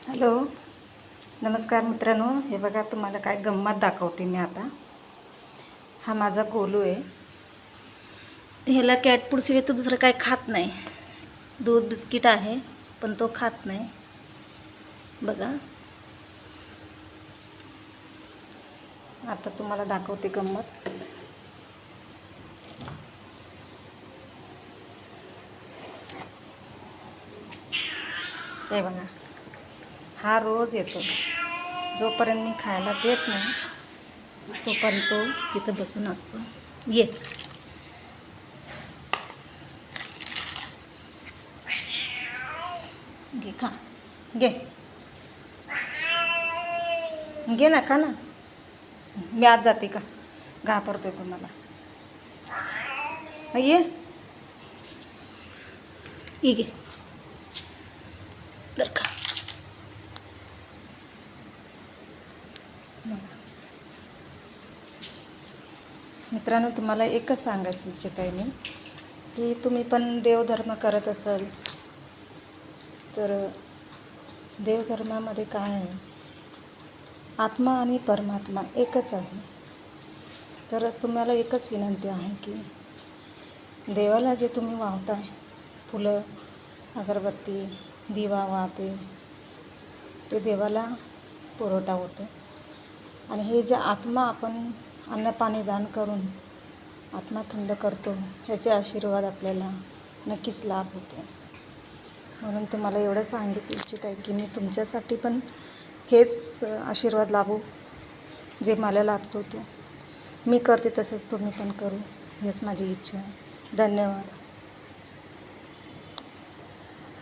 Hello, नमस्कार मित्रांनो. हे बघा, तुम्हाला काय गंमत दाखवते मी आता. हा माझा गोलू आहे. ह्याला कॅट फूड शिवाय तो दुसरं काय खात नाही. दूध बिस्किट आहे पण तो खात नाही. बघा, आता तुम्हाला दाखवते गंमत. हे बघा, हा रोज येतो. जोपर्यंत मी खायला देत नाही तोपर्यंत तो इथं बसून असतो. ये, घे, खा, घे, घे ना, खा ना. मी आज जाते का, घाबरतोय तुम्हाला. ये, घे, तर खा. मित्रांनो, तुम्हाला एकच सांगायची इच्छित आहे मी, की तुम्ही पण देवधर्म करत असाल तर देवधर्मामध्ये काय आहे, आत्मा आणि परमात्मा एकच आहे. तर तुम्हाला एकच विनंती आहे की देवाला जे तुम्ही वाहताय, फुलं, अगरबत्ती, दिवा वाहते, ते देवाला पुरवठा होतो. आणि हे जे आत्मा आपण अन्नपाणी दान करून आत्मा थंड करतो, ह्याचे आशीर्वाद आपल्याला नक्कीच लाभ होतो. म्हणून तुम्हाला एवढं सांगितलं इच्छित आहे की मी तुमच्यासाठी पण हेच आशीर्वाद लाभो, जे मला लाभतो तो मी करते, तसंच तुम्ही पण करू, हेच माझी इच्छा आहे. धन्यवाद.